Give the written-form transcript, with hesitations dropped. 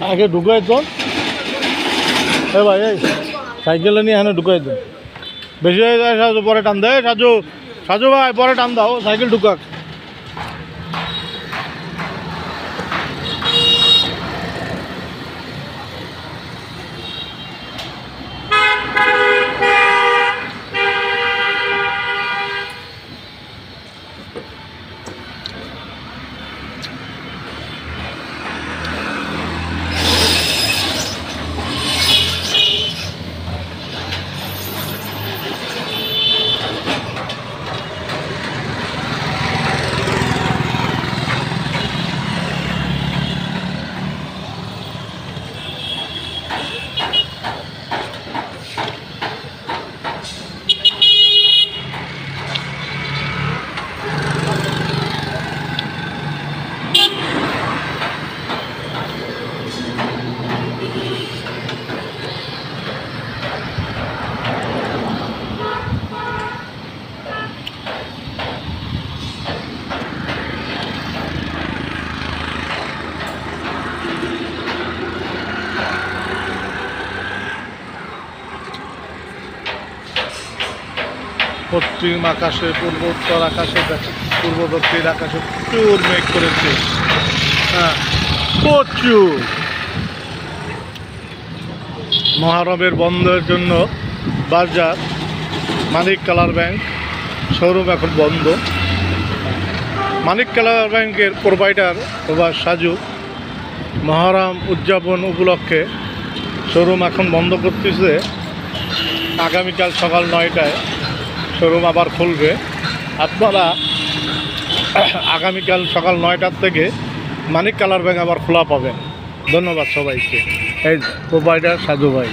आगे ढुकाई तो भाई साइकेल नहीं है ढुकाई तो बेसि हो जाए साजू पर टान दे साजू साजू भाई पर टान दाओ साइकेल ढुकाक পশ্চিম আকাশে পূর্বোত্তর আকাশে পূর্ব দক্ষিণ আকাশে প্রচুর মেঘ করেছে। হ্যাঁ প্রচুর। মহরমের বন্ধের জন্য বাজার মানিক কালার ব্যাংক শোরুম এখন বন্ধ। মানিক কালার ব্যাংকের প্রোভাইডার বা সাজু মহরম উদযাপন উপলক্ষে শোরুম এখন বন্ধ করতেছে। আগামীকাল সকাল 9টায় শোরুম আবার খুলবে। আপনারা আগামীকাল সকাল 9টার থেকে মানিক কালার ব্যাংক আবার খোলা পাবেন। ধন্যবাদ সবাইকে। এই প্রোভাইডার সাজু ভাই।